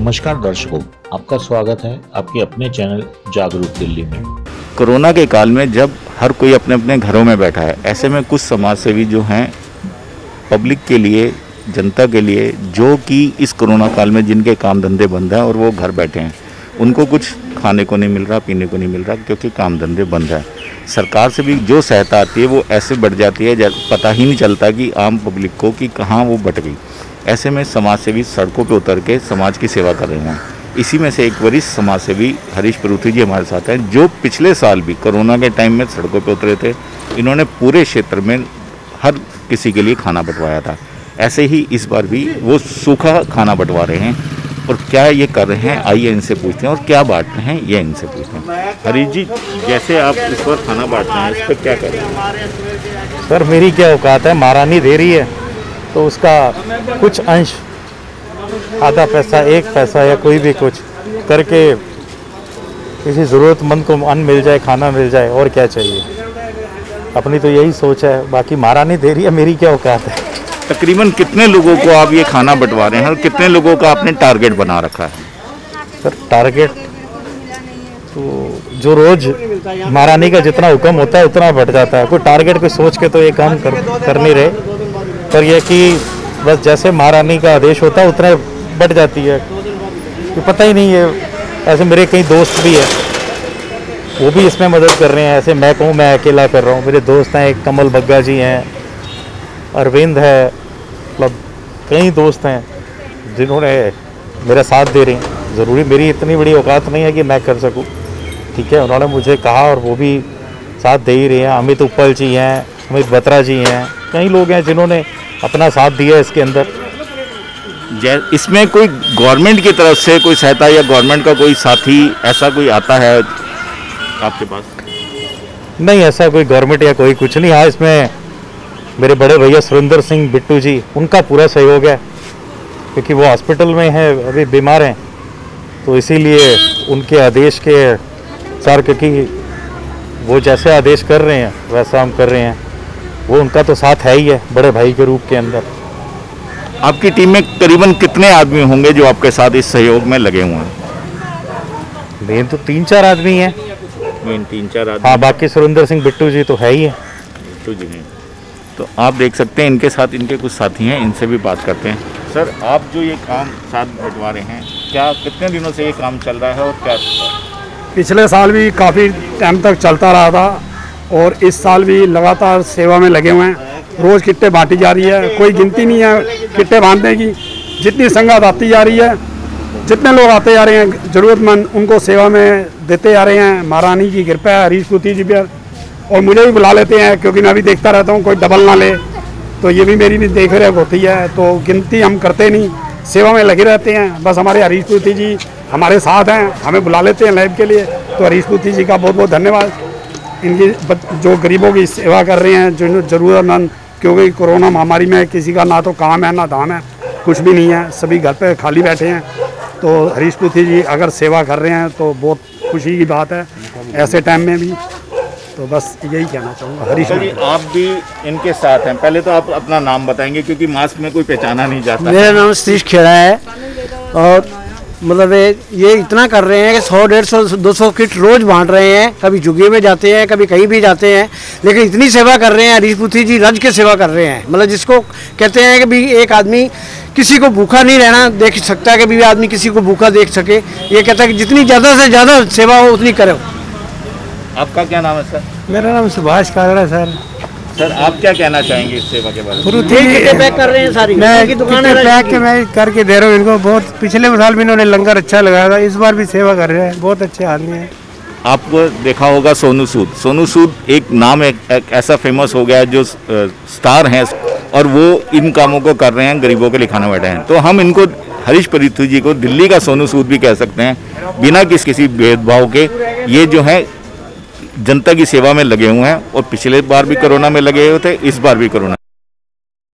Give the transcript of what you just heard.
नमस्कार दर्शकों, आपका स्वागत है आपके अपने चैनल जागरूक दिल्ली में। कोरोना के काल में जब हर कोई अपने अपने घरों में बैठा है, ऐसे में कुछ समाज सेवी जो हैं पब्लिक के लिए, जनता के लिए, जो कि इस कोरोना काल में जिनके काम धंधे बंद हैं और वो घर बैठे हैं, उनको कुछ खाने को नहीं मिल रहा, पीने को नहीं मिल रहा, क्योंकि काम धंधे बंद है। सरकार से भी जो सहायता आती है वो ऐसे बढ़ जाती है पता ही नहीं चलता कि आम पब्लिक को कि कहाँ वो बट गई। ऐसे में समाज सेवी सड़कों पे उतर के समाज की सेवा कर रहे हैं। इसी में से एक वरिष्ठ समाज सेवी हरीश परूथी जी हमारे साथ हैं, जो पिछले साल भी कोरोना के टाइम में सड़कों पे उतरे थे। इन्होंने पूरे क्षेत्र में हर किसी के लिए खाना बंटवाया था। ऐसे ही इस बार भी वो सूखा खाना बंटवा रहे हैं। और क्या ये कर रहे हैं, आइए इनसे पूछते हैं, और क्या बांट रहे हैं ये इनसे पूछते हैं। हरीश जी, जैसे आप इस पर खाना बांट रहे हैं, इस पर क्या कर रहे हैं? सर, मेरी क्या औकात है, महारानी दे रही है तो उसका कुछ अंश, आधा पैसा, एक पैसा या कोई भी कुछ करके किसी ज़रूरतमंद को अन्न मिल जाए, खाना मिल जाए, और क्या चाहिए। अपनी तो यही सोच है, बाकी महारानी दे रही है, मेरी क्या औकात है। तकरीबन कितने लोगों को आप ये खाना बंटवा रहे हैं और कितने लोगों का आपने टारगेट बना रखा है? सर, टारगेट तो जो रोज़ महारानी का जितना हुक्म होता है उतना बढ़ जाता है। कोई टारगेट कोई सोच के तो ये काम कर नहीं रहे, पर यह कि बस जैसे महारानी का आदेश होता है उतने बढ़ जाती है। तो पता ही नहीं है। ऐसे मेरे कई दोस्त भी हैं, वो भी इसमें मदद कर रहे हैं। ऐसे मैं कहूँ मैं अकेला कर रहा हूँ, मेरे दोस्त हैं, एक कमल बग्गा जी हैं, अरविंद है, मतलब कई दोस्त हैं जिन्होंने मेरा साथ दे रहे हैं। ज़रूरी मेरी इतनी बड़ी औकात नहीं है कि मैं कर सकूं, ठीक है। उन्होंने मुझे कहा और वो भी साथ दे ही रहे हैं। अमित उपल जी हैं, अमित बत्रा जी हैं, कई लोग हैं जिन्होंने अपना साथ दिया इसके अंदर। इसमें कोई गवर्नमेंट की तरफ से कोई सहायता या गवर्नमेंट का कोई साथी ऐसा कोई आता है आपके पास? नहीं, ऐसा कोई गवर्नमेंट या कोई कुछ नहीं। हाँ, इसमें मेरे बड़े भैया सुरेंद्र सिंह बिट्टू जी, उनका पूरा सहयोग है, क्योंकि वो हॉस्पिटल में हैं, अभी बीमार हैं, तो इसीलिए उनके आदेश के अनुसार, क्योंकि वो जैसे आदेश कर रहे हैं वैसा हम कर रहे हैं। वो उनका तो साथ है ही है, बड़े भाई के रूप के अंदर। आपकी टीम में करीबन कितने आदमी होंगे जो आपके साथ इस सहयोग में लगे हुए हैं? मेन तो 3-4 आदमी हैं। मेन 3-4 आदमी? हाँ, बाकी सुरेंद्र सिंह बिट्टू जी तो है ही है। बिट्टू जी हैं, तो आप देख सकते हैं इनके साथ इनके कुछ साथी हैं, इनसे भी बात करते हैं। सर, आप जो ये काम साथ बंटवा रहे हैं, क्या कितने दिनों से ये काम चल रहा है और क्या? पिछले साल भी काफ़ी टाइम तक चलता रहा था और इस साल भी लगातार सेवा में लगे हुए हैं। रोज़ किट्टे बांटी जा रही है, कोई गिनती नहीं है किट्टे बांटने की। जितनी संगत आती जा रही है, जितने लोग आते जा रहे हैं ज़रूरतमंद, उनको सेवा में देते जा रहे हैं। महारानी की कृपा है, हरीश परूथी जी पर, और मुझे भी बुला लेते हैं क्योंकि मैं भी देखता रहता हूँ, कोई डबल ना ले, तो ये भी मेरी भी देख रेख होती है। तो गिनती हम करते नहीं, सेवा में लगे रहते हैं। बस हमारे हरीश परूथी जी हमारे साथ हैं, हमें बुला लेते हैं लाइव के लिए, तो हरीश परूथी जी का बहुत बहुत धन्यवाद। इनकी जो गरीबों की सेवा कर रहे हैं, जो ज़रूरतमंद, क्योंकि कोरोना महामारी में किसी का ना तो काम है ना दाम है, कुछ भी नहीं है, सभी घर पे खाली बैठे हैं। तो हरीश परूथी जी अगर सेवा कर रहे हैं तो बहुत खुशी की बात है ऐसे टाइम में भी। तो बस यही कहना चाहूँगा। हरीश जी, आप भी इनके साथ हैं, पहले तो आप अपना नाम बताएंगे क्योंकि मास्क में कोई पहचाना नहीं जाता। मेरा नाम सतीश खेड़ा है, और मतलब ये इतना कर रहे हैं कि 100, 150, 200 किट रोज़ बांट रहे हैं। कभी जुगे में जाते हैं, कभी कहीं भी जाते हैं, लेकिन इतनी सेवा कर रहे हैं। हरीश परूथी जी रज के सेवा कर रहे हैं। मतलब जिसको कहते हैं कि भी एक आदमी किसी को भूखा नहीं रहना देख सकता, कि भी आदमी किसी को भूखा देख सके। ये कहता है कि जितनी ज़्यादा से ज़्यादा सेवा हो उतनी करो। आपका क्या नाम है सर? मेरा नाम सुभाष कागड़ा सर। सर, आप क्या कहना चाहेंगे इस सेवा के बारे में? पैक कर रहे हैं सारी, मैं दुकान पैक के मैं करके दे रहा हूँ इनको। बहुत पिछले साल भी इन्होंने लंगर अच्छा लगाया था, इस बार भी सेवा कर रहे हैं, बहुत अच्छे आदमी हैं। आपको देखा होगा सोनू सूद। सोनू सूद एक नाम एक ऐसा फेमस हो गया है जो स्टार हैं, और वो इन कामों को कर रहे हैं, गरीबों के लिए खाना बैठे हैं। तो हम इनको, हरीश परूथी जी को दिल्ली का सोनू सूद भी कह सकते हैं, बिना किसी भेदभाव के। ये जो है जनता की सेवा में लगे हुए हैं, और पिछले बार भी कोरोना में लगे हुए थे, इस बार भी कोरोना